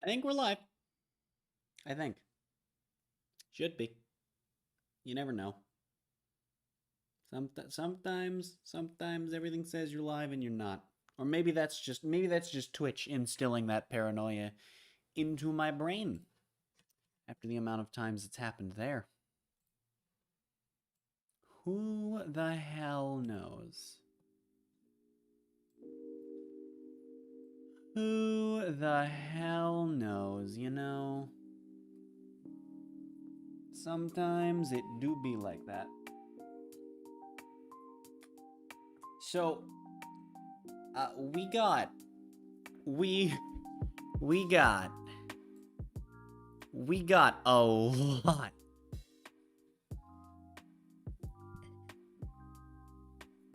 I think we're live. I think. Should be. You never know. Sometimes everything says you're live and you're not. Or maybe that's just Twitch instilling that paranoia into my brain after the amount of times it's happened there. Who the hell knows? Who the hell knows, you know? Sometimes it do be like that. So, we got a lot.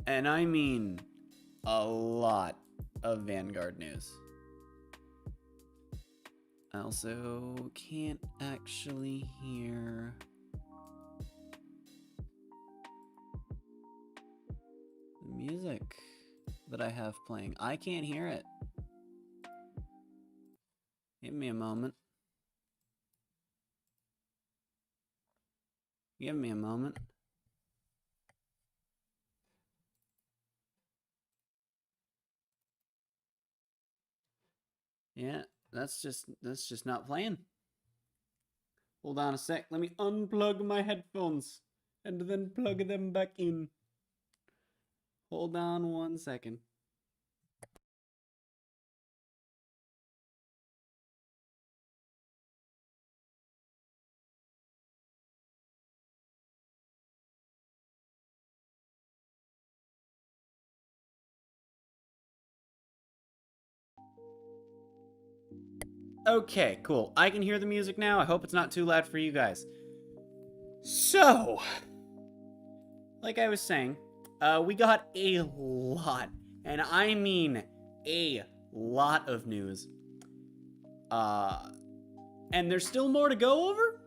And I mean a lot of Vanguard news. I also can't actually hear the music that I have playing. I can't hear it. Give me a moment. Give me a moment. Yeah, that's just not playing. Hold on a sec. Let me unplug my headphones and then plug them back in. Hold on 1 second. Okay, cool. I can hear the music now. I hope it's not too loud for you guys. So, like I was saying, we got a lot, and I mean a lot of news. And there's still more to go over,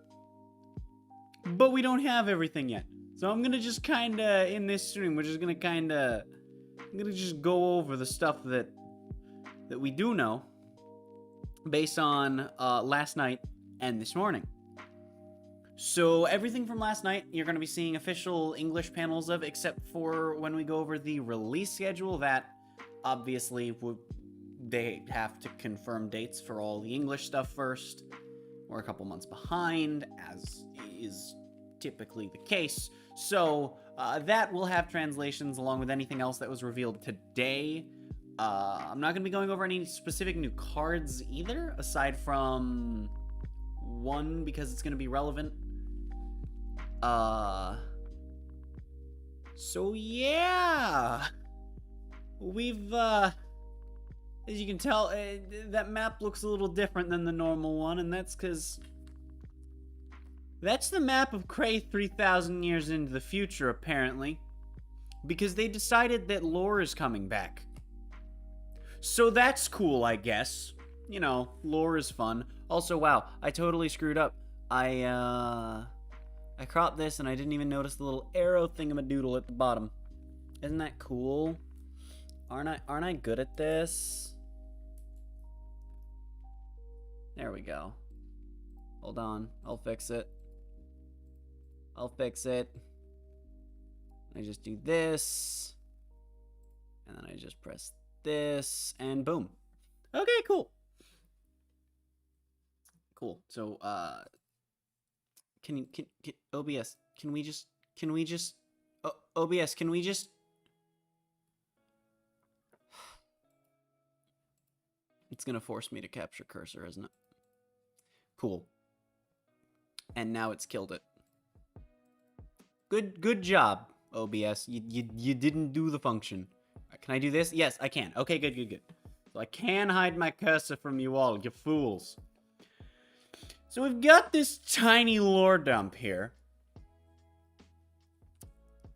but we don't have everything yet. So I'm gonna just kinda, in this stream, we're just gonna kinda, I'm gonna just go over the stuff that we do know based on last night and this morning. So everything from last night, you're going to be seeing official English panels of, except for when we go over the release schedule. That obviously they have to confirm dates for all the English stuff first. We're a couple months behind, as is typically the case. So that will have translations along with anything else that was revealed today. I'm not going to be going over any specific new cards either, aside from one because it's going to be relevant. So yeah, we've, as you can tell, that map looks a little different than the normal one, and that's because that's the map of Cray 3,000 years into the future, apparently, because they decided that lore is coming back. So that's cool, I guess. You know, lore is fun. Also, wow, I totally screwed up. I cropped this and I didn't even notice the little arrow thingamadoodle at the bottom. Isn't that cool? Aren't I good at this? There we go. Hold on, I'll fix it. I just do this, and then I just press this, and boom. Okay, cool. So, can OBS, OBS, can we just, it's gonna force me to capture cursor, isn't it? Cool. And now it's killed it. Good job, OBS. You didn't do the function. Can I do this? Yes, I can. Okay, good. So I can hide my cursor from you all, you fools. So we've got this tiny lore dump here.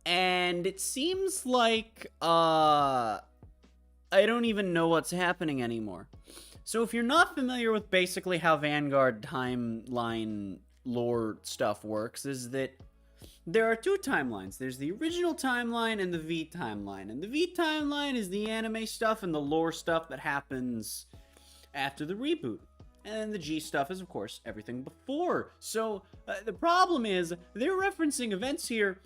And it seems like, I don't even know what's happening anymore. So if you're not familiar with basically how Vanguard timeline lore stuff works, is that there are two timelines. There's the original timeline and the V timeline. And the V timeline is the anime stuff and the lore stuff that happens after the reboot. And then the G stuff is, of course, everything before. So the problem is they're referencing events here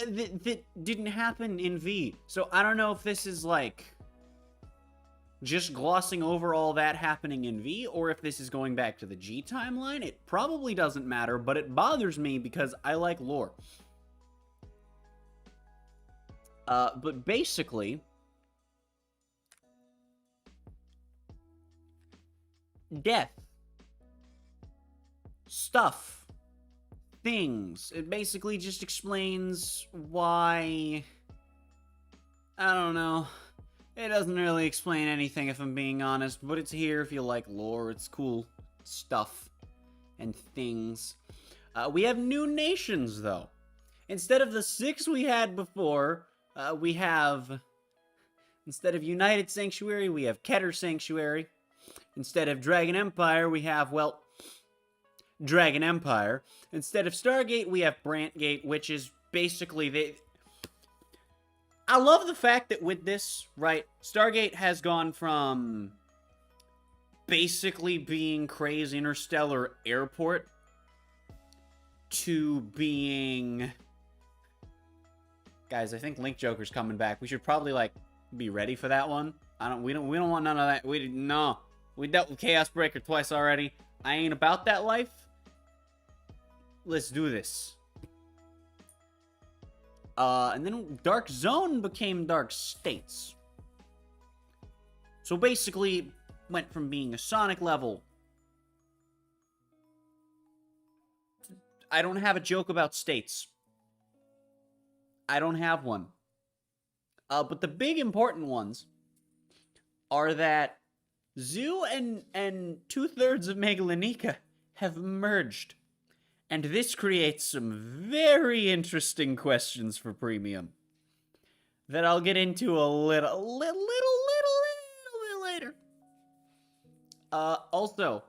that didn't happen in V. So I don't know if this is like just glossing over all that happening in V, or if this is going back to the G timeline. It probably doesn't matter, but it bothers me because I like lore. But basically, death, stuff, things. It basically just explains why... I don't know. It doesn't really explain anything if I'm being honest, but it's here if you like lore. It's cool stuff and things. We have new nations, though. Instead of the 6 we had before, we have... Instead of United Sanctuary, we have Keter Sanctuary. Instead of Dragon Empire, we have, well, Dragon Empire. Instead of Stargate, we have Brantgate, which is basically... I love the fact that with this, right, Stargate has gone from basically being Crazy Interstellar Airport to being... Guys, I think Link Joker's coming back. We should probably, like, be ready for that one. We don't want none of that. No. We dealt with Chaos Breaker twice already. I ain't about that life. Let's do this. And then Dark Zone became Dark States. So basically, went from being a Sonic level. I don't have a joke about states. I don't have one. But the big important ones are that Zoo and 2/3 of Megalonika have merged. And this creates some very interesting questions for Premium that I'll get into a little bit later. Also,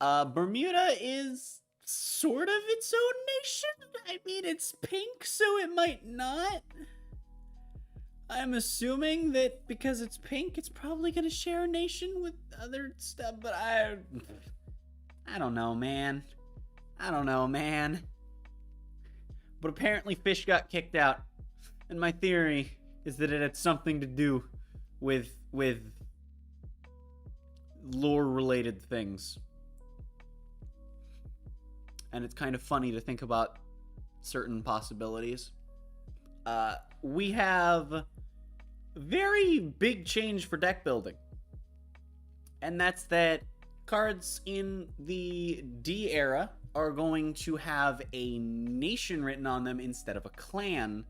Bermuda is sort of its own nation. I mean, it's pink, so it might not. I'm assuming that because it's pink, it's probably gonna share a nation with other stuff, but I don't know, man. I don't know, man. But apparently Fish got kicked out, and my theory is that it had something to do with lore-related things. And it's kind of funny to think about certain possibilities. We have very big change for deck building. And that's that cards in the D era are going to have a nation written on them instead of a clan.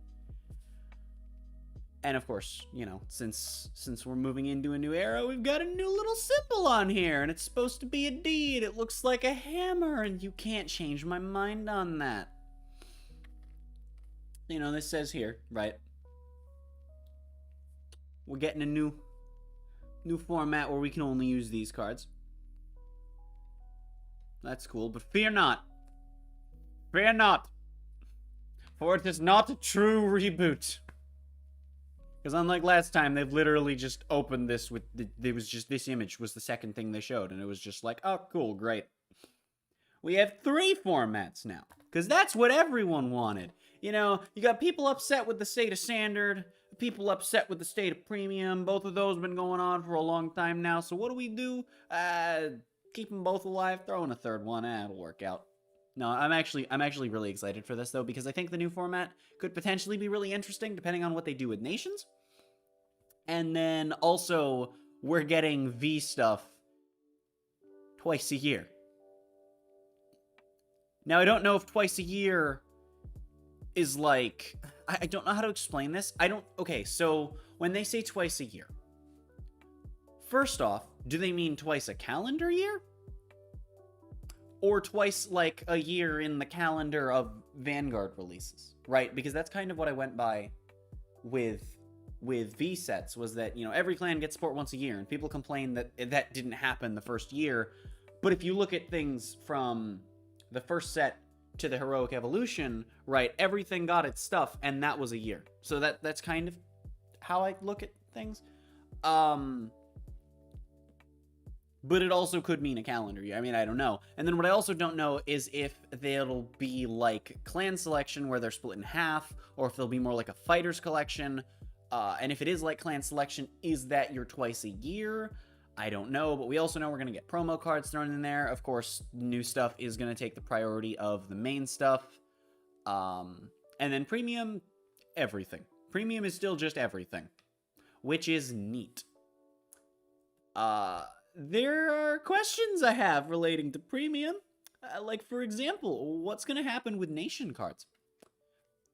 And of course, you know, since we're moving into a new era, we've got a new little symbol on here, and it's supposed to be a D, and it looks like a hammer, and you can't change my mind on that. You know, this says here, right? We're getting a new format where we can only use these cards. That's cool, but fear not. Fear not. For it is not a true reboot. Because unlike last time, they've literally just opened this with... There was just... This image was the second thing they showed, and it was just like, oh, cool, great. We have 3 formats now. Because that's what everyone wanted. You know, you got people upset with the state of Standard, people upset with the state of Premium. Both of those have been going on for a long time now, so what do? Keep them both alive, throw in a third one, it'll work out. No, I'm actually really excited for this, though, because I think the new format could potentially be really interesting, depending on what they do with nations. And then, also, we're getting V stuff twice a year. Now, I don't know if twice a year is like... I don't know how to explain this. Okay, so, when they say twice a year, first off, do they mean twice a calendar year? Or twice, like, a year in the calendar of Vanguard releases, right? Because that's kind of what I went by with V sets, was that, you know, every clan gets support once a year, and people complain that that didn't happen the first year. But if you look at things from the first set to the Heroic Evolution, right, everything got its stuff, and that was a year. So that's kind of how I look at things. but it also could mean a calendar year. I mean, I don't know. And then what I also don't know is if they'll be like clan selection where they're split in half, or if they'll be more like a fighters collection. And if it is like clan selection, is that your twice a year? I don't know, but we also know we're going to get promo cards thrown in there. Of course, new stuff is going to take the priority of the main stuff. And then premium, everything. Premium is still just everything, which is neat. There are questions I have relating to premium. Like, for example, what's going to happen with nation cards?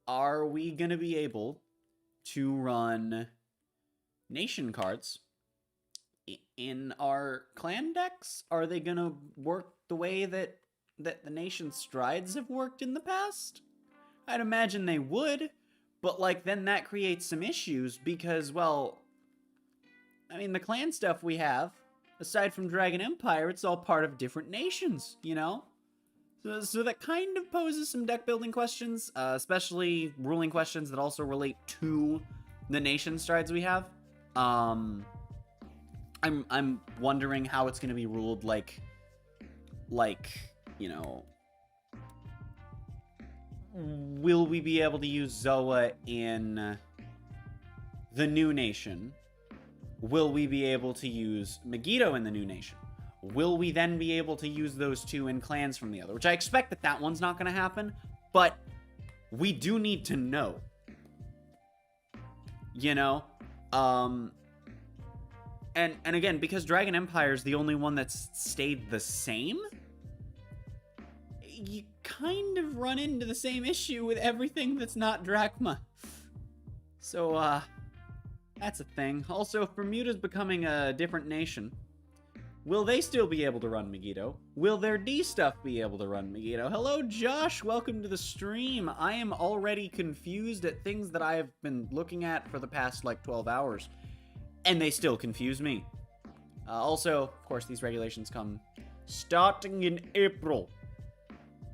Are we going to be able to run nation cards in our clan decks? Are they going to work the way that the nation strides have worked in the past? I'd imagine they would, but, like, then that creates some issues because, well, I mean, the clan stuff we have, aside from Dragon Empire, it's all part of different nations, you know? So that kind of poses some deck building questions, especially ruling questions that also relate to the nation strides we have. I'm wondering how it's going to be ruled, like, you know, will we be able to use Zoa in the new nation? Will we be able to use Megiddo in the new nation? Will we then be able to use those two in clans from the other? Which I expect that one's not going to happen, but we do need to know. You know? And again, because Dragon Empire is the only one that's stayed the same, you kind of run into the same issue with everything that's not Drachma. So, that's a thing. Also, if Bermuda's becoming a different nation, will they still be able to run Megiddo? Will their D stuff be able to run Megiddo? Hello, Josh. Welcome to the stream. I am already confused at things that I have been looking at for the past, like, 12 hours. And they still confuse me. Also, of course, these regulations come starting in April.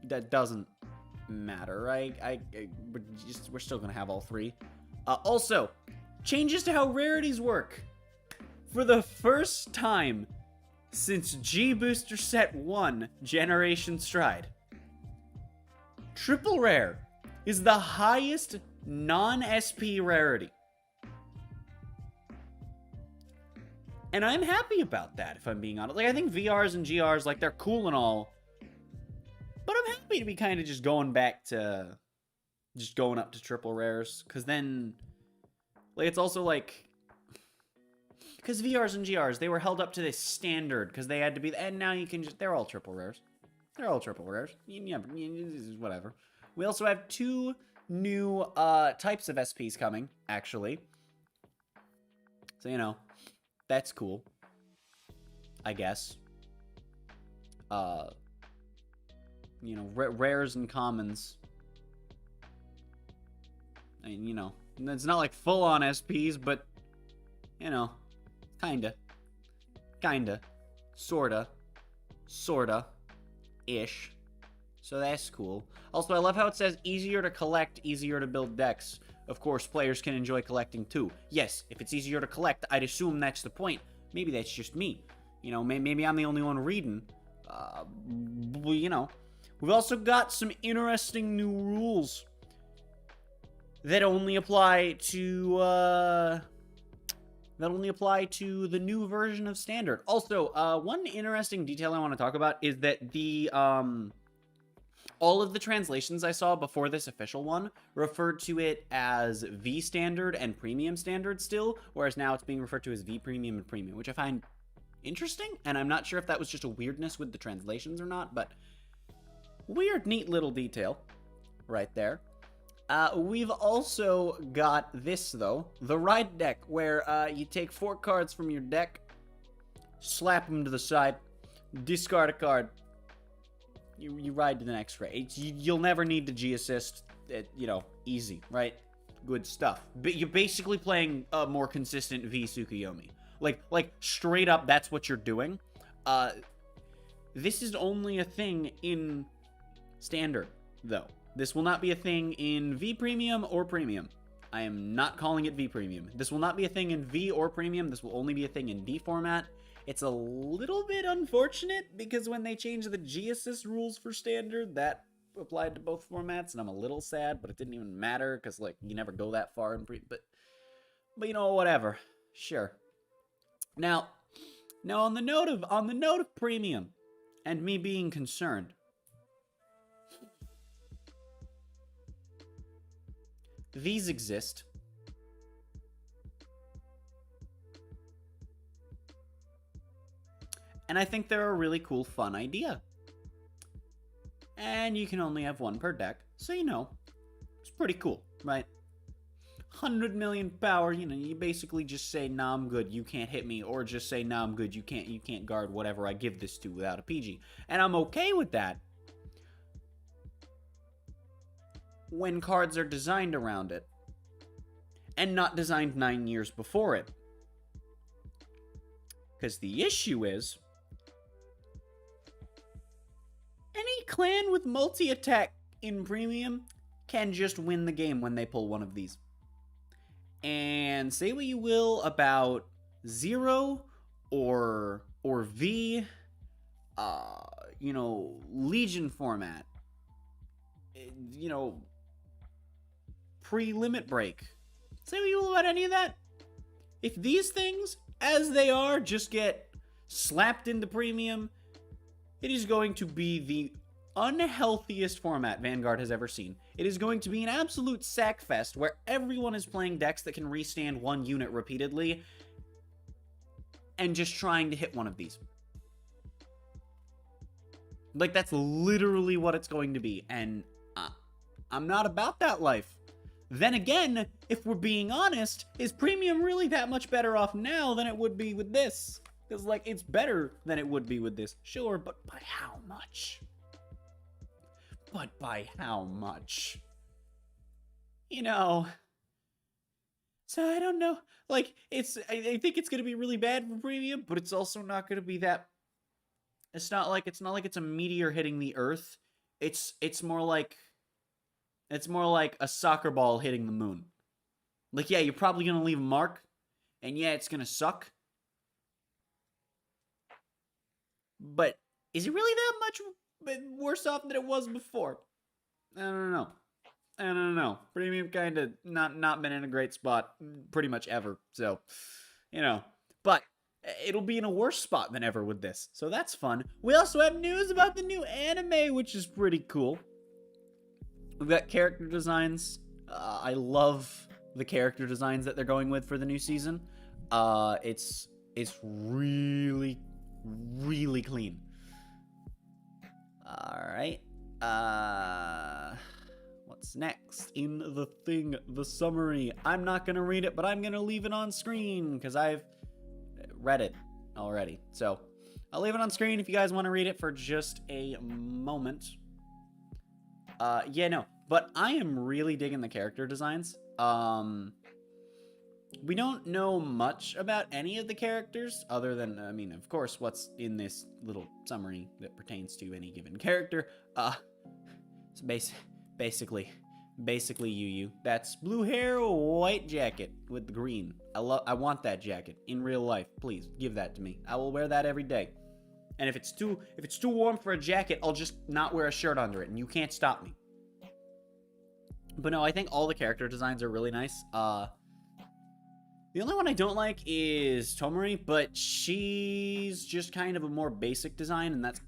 That doesn't matter, right? We're still going to have all three. Also, changes to how rarities work. For the first time since G Booster Set 1 Generation Stride, Triple Rare is the highest non-SP rarity. And I'm happy about that, if I'm being honest. Like, I think VRs and GRs, like, they're cool and all, but I'm happy to be kind of just going back to just going up to triple rares, because then, like, it's also like, because VRs and GRs, they were held up to this standard because they had to be, and now you can just, they're all triple rares. They're all triple rares. Yeah, whatever. We also have two new types of SPs coming, actually. So, you know, that's cool, I guess. You know, rares and commons. I mean, you know, it's not like full-on SPs, but, you know, kinda, sorta, ish. So that's cool. Also, I love how it says easier to collect, easier to build decks. Of course, players can enjoy collecting too. Yes, if it's easier to collect, I'd assume that's the point. Maybe that's just me. You know, maybe I'm the only one reading. You know. We've also got some interesting new rules that only apply to the new version of Standard. Also, one interesting detail I want to talk about is that the all of the translations I saw before this official one referred to it as V Standard and Premium Standard still, whereas now it's being referred to as V Premium and Premium, which I find interesting, and I'm not sure if that was just a weirdness with the translations or not, but weird, neat little detail right there. We've also got this, though, the ride deck, where you take 4 cards from your deck, slap them to the side, discard a card, you ride to the next raid. You'll never need to G-assist, you know, easy, right? Good stuff. But you're basically playing a more consistent V Tsukuyomi. Like, straight up, that's what you're doing. This is only a thing in Standard, though. This will not be a thing in V Premium or Premium. I am not calling it V Premium. This will not be a thing in V or Premium. This will only be a thing in D format. It's a little bit unfortunate because when they changed the G-Assist rules for Standard, that applied to both formats, and I'm a little sad, but it didn't even matter because, like, you never go that far in but you know, whatever. Sure. Now on the note of Premium and me being concerned, these exist. And I think they're a really cool, fun idea. And you can only have one per deck, so you know, it's pretty cool, right? 100 million power, you know, you basically just say, nah, I'm good, you can't hit me, or just say, nah, I'm good, you can't guard whatever I give this to without a PG. And I'm okay with that when cards are designed around it, and not designed 9 years before it. Because the issue is, any clan with multi-attack in Premium can just win the game when they pull one of these. And say what you will about Zero or V, you know, Legion format, you know, pre-limit break. Say what you will about any of that. If these things, as they are, just get slapped into Premium, it is going to be the unhealthiest format Vanguard has ever seen. It is going to be an absolute sack fest where everyone is playing decks that can restand one unit repeatedly and just trying to hit one of these. Like, that's literally what it's going to be, and I'm not about that life. Then again, if we're being honest, is Premium really that much better off now than it would be with this? Because, like, it's better than it would be with this. Sure, but by how much? But by how much? You know. So, I don't know. Like, I think it's going to be really bad for Premium, but it's also not going to be that... It's not like it's a meteor hitting the Earth. It's more like a soccer ball hitting the moon. Like, yeah, you're probably going to leave a mark, and yeah, it's going to suck. But is it really that much worse off than it was before? I don't know. Premium kind of not been in a great spot pretty much ever. So, you know. But it'll be in a worse spot than ever with this. So that's fun. We also have news about the new anime, which is pretty cool. We've got character designs. I love the character designs that they're going with for the new season. It's really, really clean. Alright. What's next in the thing? The summary. I'm not going to read it, but I'm going to leave it on screen because I've read it already. So I'll leave it on screen if you guys want to read it for just a moment. Yeah, no, but I am really digging the character designs. We don't know much about any of the characters other than, I mean, of course, what's in this little summary that pertains to any given character. It's basically Yu. That's blue hair, white jacket with the green. I want that jacket in real life. Please give that to me. I will wear that every day. And if it's too warm for a jacket, I'll just not wear a shirt under it, and you can't stop me. But no, I think all the character designs are really nice. The only one I don't like is Tomori, but she's just kind of a more basic design, and that's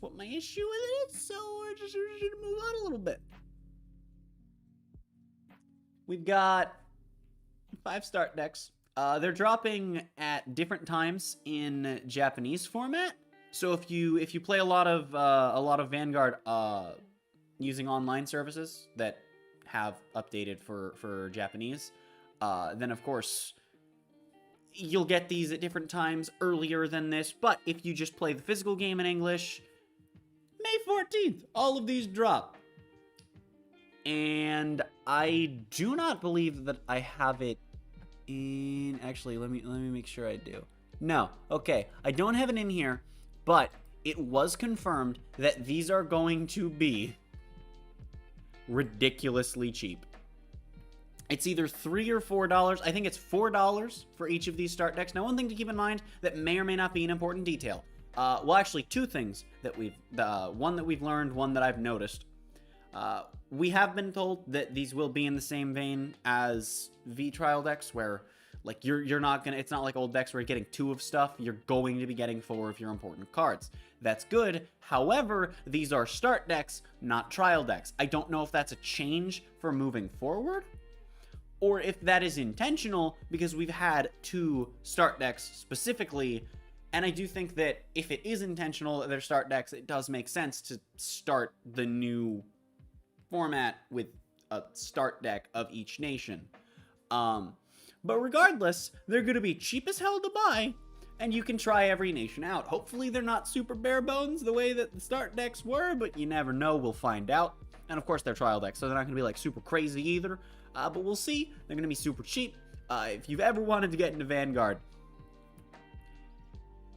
what my issue with it is. So we're just gonna move on a little bit. We've got 5 start decks. They're dropping at different times in Japanese format. So if you play a lot of Vanguard using online services that have updated for Japanese, then of course you'll get these at different times earlier than this. But if you just play the physical game in English, May 14th, all of these drop. And I do not believe that I have it in... Actually, let me make sure I do. No, okay, I don't have it in here, but it was confirmed that these are going to be ridiculously cheap. It's either $3 or $4. I think it's $4 for each of these start decks. Now, one thing to keep in mind that may or may not be an important detail. Well, actually, two things that one that we've learned, one that I've noticed. We have been told that these will be in the same vein as V-Trial decks, where, like, you're not gonna, it's not like old decks where you're getting 2 of stuff, you're going to be getting 4 of your important cards. That's good. However, these are start decks, not trial decks. I don't know if that's a change for moving forward, or if that is intentional, because we've had 2 start decks specifically, and I do think that if it is intentional that they're start decks, it does make sense to start the new format with a start deck of each nation. But regardless, they're going to be cheap as hell to buy, and you can try every nation out. Hopefully they're not super bare bones the way that the start decks were, but you never know, we'll find out. And of course they're trial decks, so they're not going to be like super crazy either. But we'll see. They're going to be super cheap. If you've ever wanted to get into Vanguard,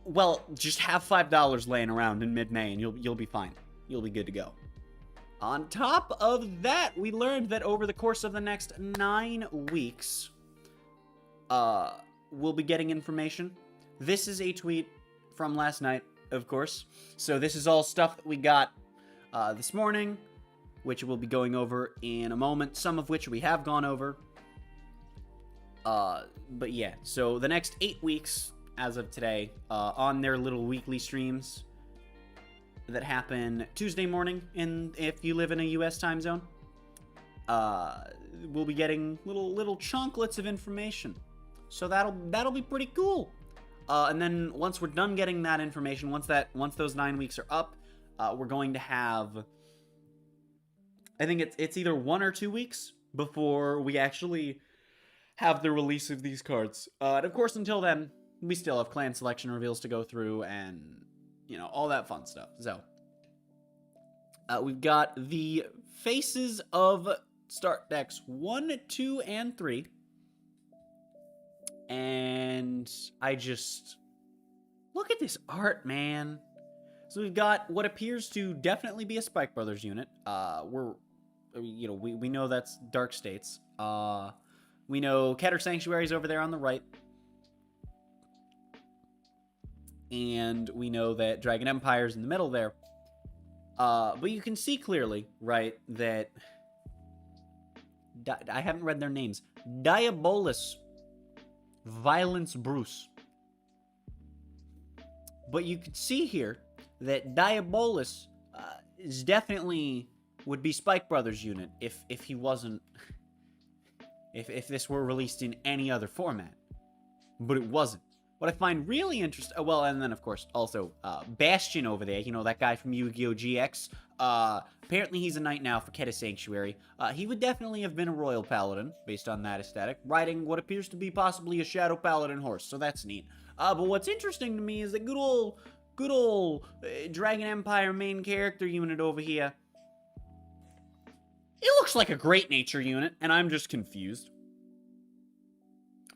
well, just have $5 laying around in mid-May and you'll be fine. You'll be good to go. On top of that, we learned that over the course of the next 9 weeks, we'll be getting information. This is a tweet from last night, of course. So this is all stuff that we got this morning, which we'll be going over in a moment, some of which we have gone over. But yeah, so the next 8 weeks, as of today, on their little weekly streams that happen Tuesday morning, if you live in a US time zone, we'll be getting little chunklets of information. So that'll be pretty cool. And then once we're done getting that information, once those 9 weeks are up, we're going to have, I think it's either 1 or 2 weeks before we actually have the release of these cards. And of course, until then, we still have clan selection reveals to go through and, you know, all that fun stuff. So, we've got the faces of start decks 1, 2, and 3. And I just... look at this art, man. So we've got what appears to definitely be a Spike Brothers unit. We know that's Dark States. We know Keter Sanctuary's over there on the right. And we know that Dragon Empire's in the middle there. But you can see clearly, right, that... I haven't read their names. Diabolus. Violence Bruce. But you can see here that Diabolus is definitely would be Spike Brothers unit if he wasn't... if this were released in any other format. But it wasn't. What I find really interesting... well, and then, of course, also, Bastion over there. You know, that guy from Yu-Gi-Oh! GX. Apparently he's a knight now for Keter Sanctuary. He would definitely have been a Royal Paladin, based on that aesthetic, riding what appears to be possibly a Shadow Paladin horse, so that's neat. But what's interesting to me is that good old Dragon Empire main character unit over here. It looks like a Great Nature unit, and I'm just confused.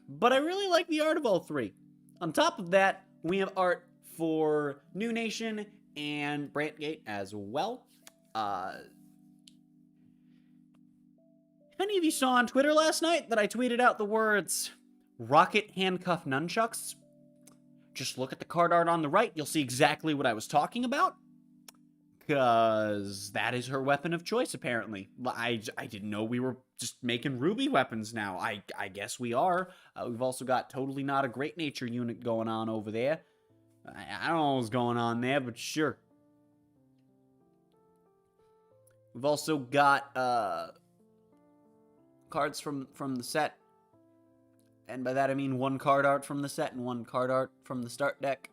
But I really like the art of all 3. On top of that, we have art for New Nation and Brantgate as well. If any of you saw on Twitter last night that I tweeted out the words, Rocket Handcuff Nunchucks, just look at the card art on the right, you'll see exactly what I was talking about. Because that is her weapon of choice, apparently. I didn't know we were just making Ruby weapons now. I guess we are. We've also got totally not a Great Nature unit going on over there. I don't know what's going on there, but sure. We've also got cards from the set. And by that I mean 1 card art from the set and 1 card art from the start deck.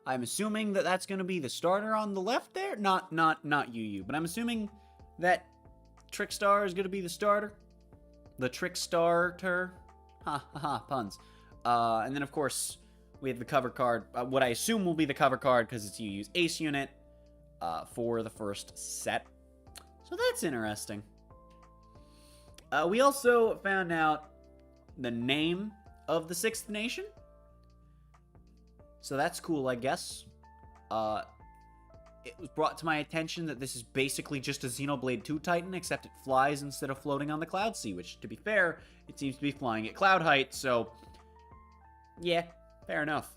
I'm assuming that that's going to be the starter on the left there. Not UU, but I'm assuming that Trickstar is going to be the starter. The Trickstarter. Ha ha ha, puns. And then, of course, we have the cover card. What I assume will be the cover card because it's UU's Ace unit for the first set. So that's interesting. We also found out the name of the 6th nation. So that's cool, I guess. it was brought to my attention that this is basically just a Xenoblade 2 Titan, except it flies instead of floating on the Cloud Sea, which, to be fair, it seems to be flying at cloud height, so yeah, fair enough.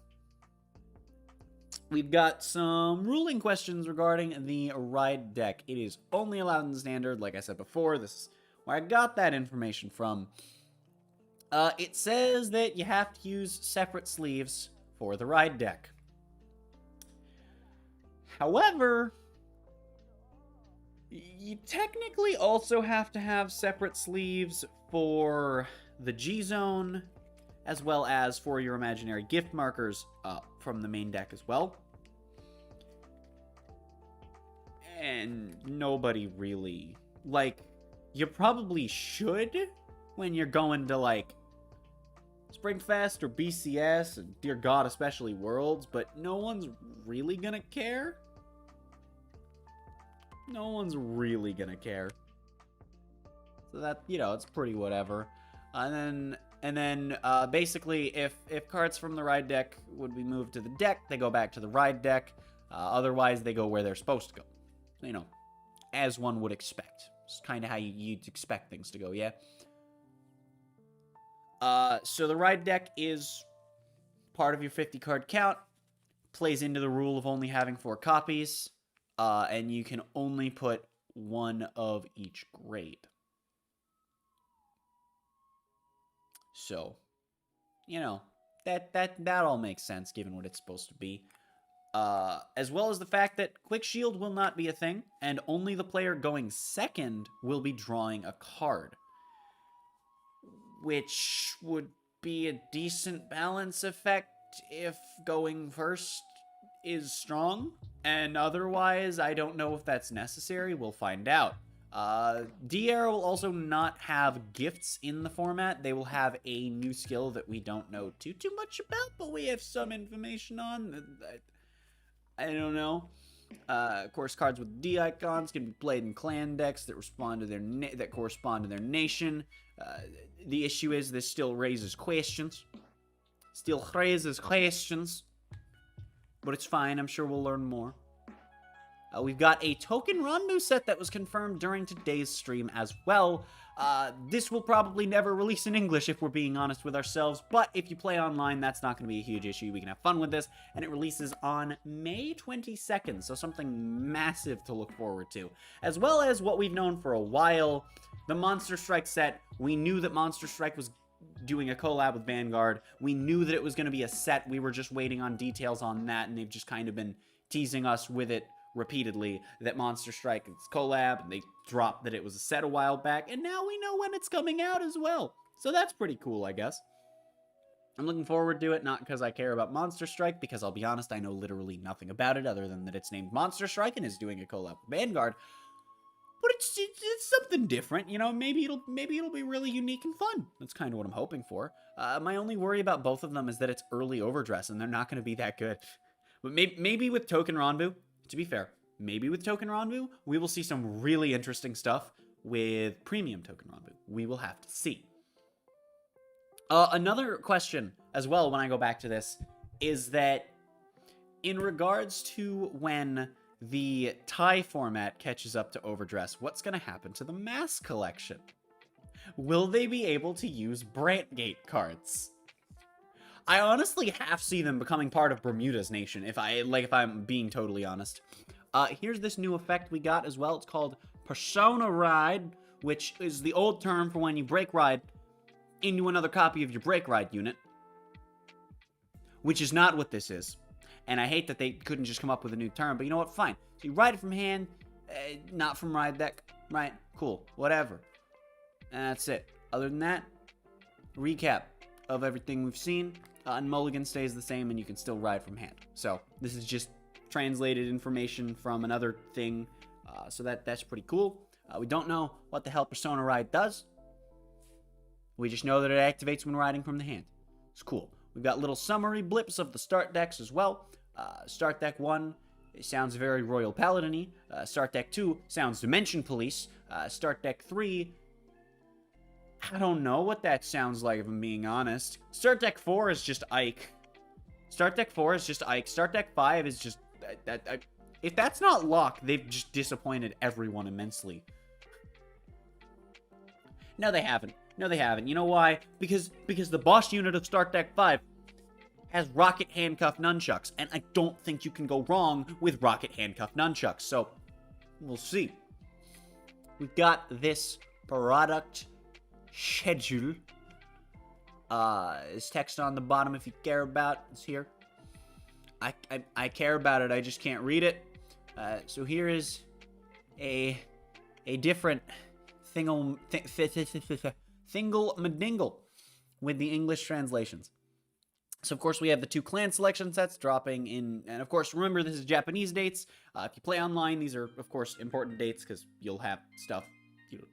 We've got some ruling questions regarding the ride deck. It is only allowed in the standard, like I said before. This is where I got that information from. It says that you have to use separate sleeves for the ride deck. However, you technically also have to have separate sleeves for the G-Zone, as well as for your imaginary gift markers from the main deck as well. And nobody really, like, you probably should when you're going to, like, Springfest or BCS, and dear God, especially Worlds, but no one's really gonna care. No one's really gonna care. So that, you know, it's pretty whatever. And then basically, if cards from the ride deck would be moved to the deck, they go back to the ride deck. Otherwise, they go where they're supposed to go. You know, as one would expect. It's kind of how you'd expect things to go, yeah? So the ride deck is part of your 50-card count. Plays into the rule of only having 4 copies. And you can only put 1 of each grade. So, you know, that all makes sense given what it's supposed to be. As well as the fact that Quick Shield will not be a thing, and only the player going second will be drawing a card. Which would be a decent balance effect if going first is strong, and otherwise, I don't know if that's necessary. We'll find out. D-Era will also not have gifts in the format. They will have a new skill that we don't know too much about, but we have some information on. I don't know. Of course, cards with D icons can be played in clan decks that respond to that correspond to their nation. The issue is this still raises questions. But it's fine. I'm sure we'll learn more. We've got a token Ranbu set that was confirmed during today's stream as well. This will probably never release in English if we're being honest with ourselves, but if you play online, that's not going to be a huge issue. We can have fun with this, and it releases on May 22nd, so something massive to look forward to. As well as what we've known for a while, the Monster Strike set. We knew that Monster Strike was doing a collab with Vanguard. We knew that it was going to be a set. We were just waiting on details on that, and they've just kind of been teasing us with it repeatedly, that Monster Strike is collab, and they dropped that it was a set a while back, and now we know when it's coming out as well. So that's pretty cool, I guess. I'm looking forward to it, not because I care about Monster Strike, because I'll be honest, I know literally nothing about it other than that it's named Monster Strike and is doing a collab with Vanguard. But it's something different, you know. Maybe it'll be really unique and fun. That's kind of what I'm hoping for. My only worry about both of them is that it's early overdress, and they're not going to be that good. But maybe with Token Ranbu, to be fair, maybe with Token Ranbu, we will see some really interesting stuff with Premium Token Ranbu. We will have to see. Another question as well when I go back to this is that in regards to when the tie format catches up to overdress, what's going to happen to the mass collection? Will they be able to use Brantgate cards? I honestly half see them becoming part of Bermuda's nation, if I'm being totally honest. Here's this new effect we got as well. It's called Persona Ride, which is the old term for when you break ride into another copy of your break ride unit. Which is not what this is. And I hate that they couldn't just come up with a new term, but you know what? Fine. So you ride it from hand, not from ride deck, right? Cool. Whatever. And that's it. Other than that, recap of everything we've seen. And Mulligan stays the same, and you can still ride from hand. So this is just translated information from another thing. So that's pretty cool. We don't know what the hell Persona Ride does. We just know that it activates when riding from the hand. It's cool. We've got little summary blips of the start decks as well. Start deck 1, it sounds very Royal Paladin-y. Start deck 2 sounds Dimension Police. Start deck 3, I don't know what that sounds like if I'm being honest. Start deck 4 is just Ike. Start deck 4 is just Ike. Start deck 5 is just... If that's not luck, they've just disappointed everyone immensely. No, they haven't. No, they haven't. You know why? Because the boss unit of Start Deck 5 has rocket handcuff nunchucks, and I don't think you can go wrong with rocket handcuff nunchucks. So, we'll see. We've got this product schedule. Is text on the bottom if you care about. It's here. I care about it. I just can't read it. So here is a different thingle-madingle with the English translations. So, of course, we have the 2 clan selection sets dropping in, and of course, remember, this is Japanese dates. If you play online, these are, of course, important dates because you'll have stuff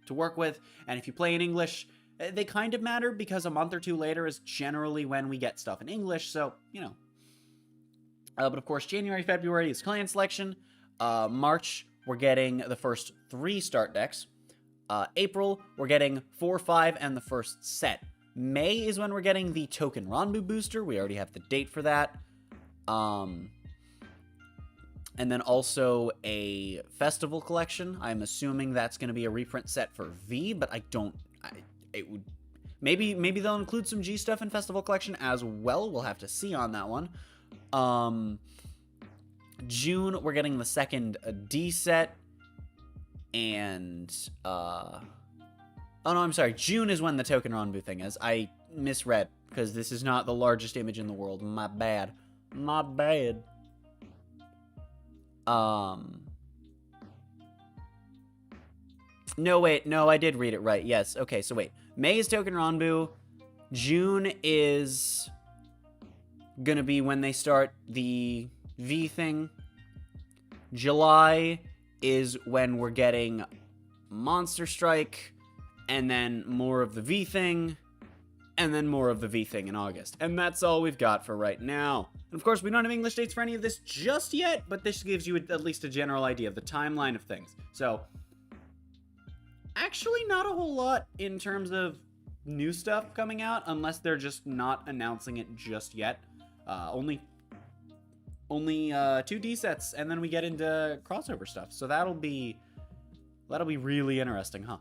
to work with. And if you play in English, they kind of matter because a month or 2 later is generally when we get stuff in English, so, you know. But, of course, January, February is clan selection. March, we're getting the first 3 start decks. April, we're getting 4, 5, and the first set. May is when we're getting the Token Ranbu booster. We already have the date for that. And then also a festival collection. I'm assuming that's going to be a reprint set for V, but I don't... it would... Maybe they'll include some G stuff in festival collection as well. We'll have to see on that one. June, we're getting the second D set. And, oh, no, I'm sorry. June is when the Token Ranbu thing is. I misread, because this is not the largest image in the world. My bad. My bad. No, wait. No, I did read it right. Yes. Okay, so wait. May is Token Ranbu. June is gonna be when they start the V thing. July is when we're getting Monster Strike, and then more of the V thing, and then more of the V thing in August. And that's all we've got for right now. And of course, we don't have English dates for any of this just yet, but this gives you at least a general idea of the timeline of things. So, actually not a whole lot in terms of new stuff coming out, unless they're just not announcing it just yet. Only 2 D sets, and then we get into crossover stuff. So that'll be really interesting, huh?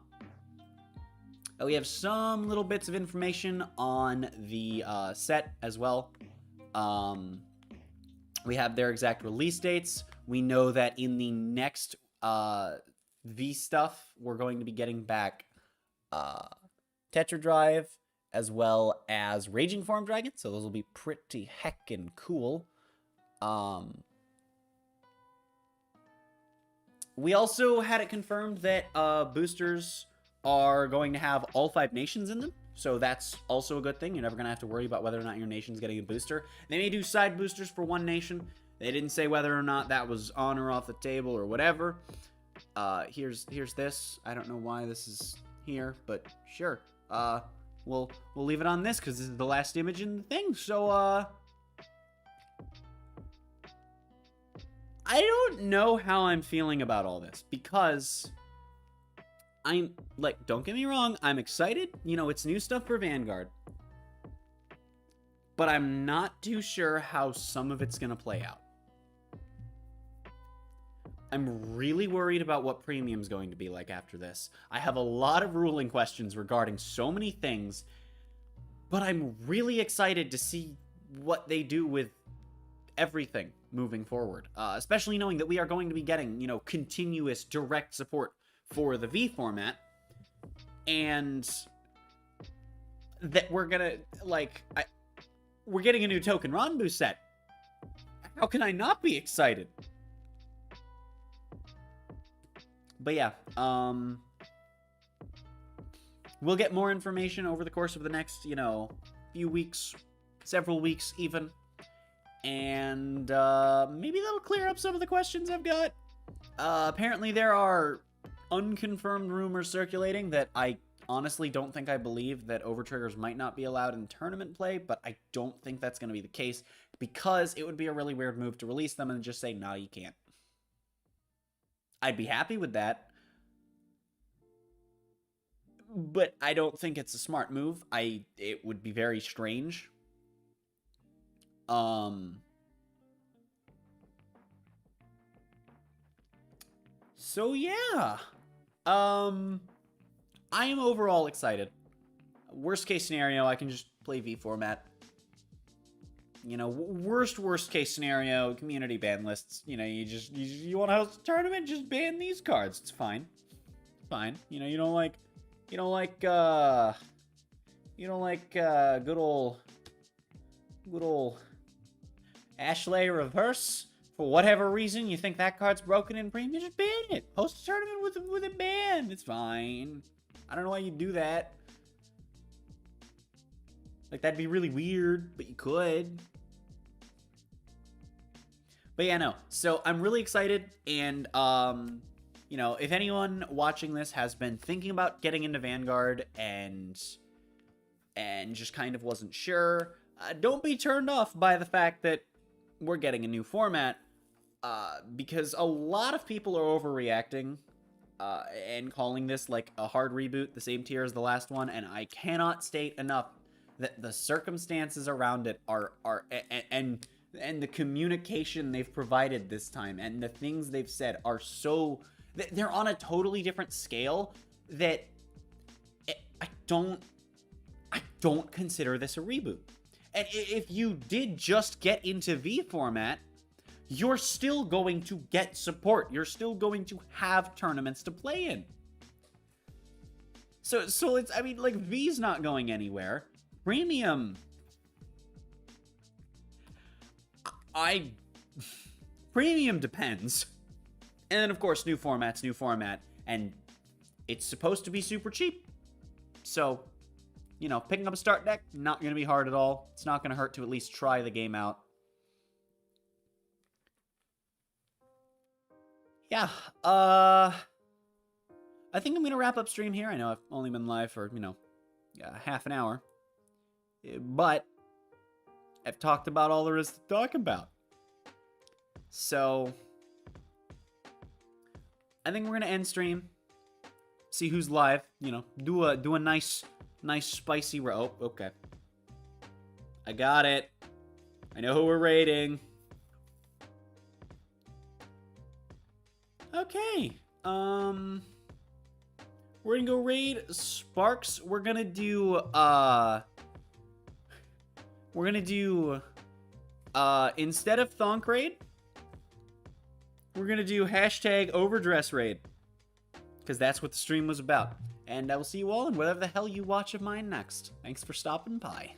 We have some little bits of information on the set as well. We have their exact release dates. We know that in the next V stuff, we're going to be getting back Tetra Drive as well as Raging Form Dragon. So those will be pretty heckin' cool. We also had it confirmed that boosters are going to have all 5 nations in them, so that's also a good thing. You're never going to have to worry about whether or not your nation's getting a booster. They may do side boosters for one nation. They didn't say whether or not that was on or off the table or whatever. Here's this. I don't know why this is here, but sure. We'll leave it on this because this is the last image in the thing, so I don't know how I'm feeling about all this, because I'm, like, don't get me wrong, I'm excited. You know, it's new stuff for Vanguard. But I'm not too sure how some of it's going to play out. I'm really worried about what Premium's going to be like after this. I have a lot of ruling questions regarding so many things, but I'm really excited to see what they do with everything moving forward, especially knowing that we are going to be getting, you know, continuous direct support for the V format, and that we're gonna, like, we're getting a new Token Ranbu set. How can I not be excited? But yeah, we'll get more information over the course of the next, you know, few weeks, several weeks even. And maybe that'll clear up some of the questions I've got. Apparently there are unconfirmed rumors circulating that I honestly don't think I believe, that overtriggers might not be allowed in tournament play, but I don't think that's going to be the case, because it would be a really weird move to release them and just say, nah, you can't. I'd be happy with that, but I don't think it's a smart move. It would be very strange. So yeah, I am overall excited. Worst case scenario, I can just play V format. You know, worst case scenario, community ban lists. You know, you want to host a tournament, just ban these cards. It's fine. It's fine. You know, you don't like good old Ashley Reverse. For whatever reason, you think that card's broken in premium, just ban it. Host a tournament with a ban. It's fine. I don't know why you do that. Like, that'd be really weird, but you could. But yeah, no. So I'm really excited, and you know, if anyone watching this has been thinking about getting into Vanguard and just kind of wasn't sure, don't be turned off by the fact that we're getting a new format, because a lot of people are overreacting and calling this like a hard reboot, the same tier as the last one, and I cannot state enough that the circumstances around it are and the communication they've provided this time and the things they've said are so, they're on a totally different scale that I don't consider this a reboot. And if you did just get into V format, you're still going to get support. You're still going to have tournaments to play in. So it's, I mean, like, V's not going anywhere. Premium, Premium depends. And then, of course, new format, and it's supposed to be super cheap. So, you know, picking up a start deck, not going to be hard at all. It's not going to hurt to at least try the game out. Yeah, I think I'm going to wrap up stream here. I know I've only been live for, you know, half an hour. But I've talked about all there is to talk about. So I think we're gonna end stream. See who's live. You know, do a nice spicy oh, okay. I got it. I know who we're raiding. Okay. We're gonna go raid Sparks. We're gonna do instead of Thonk raid, we're gonna do hashtag overdress raid, because that's what the stream was about. And I will see you all in whatever the hell you watch of mine next. Thanks for stopping by.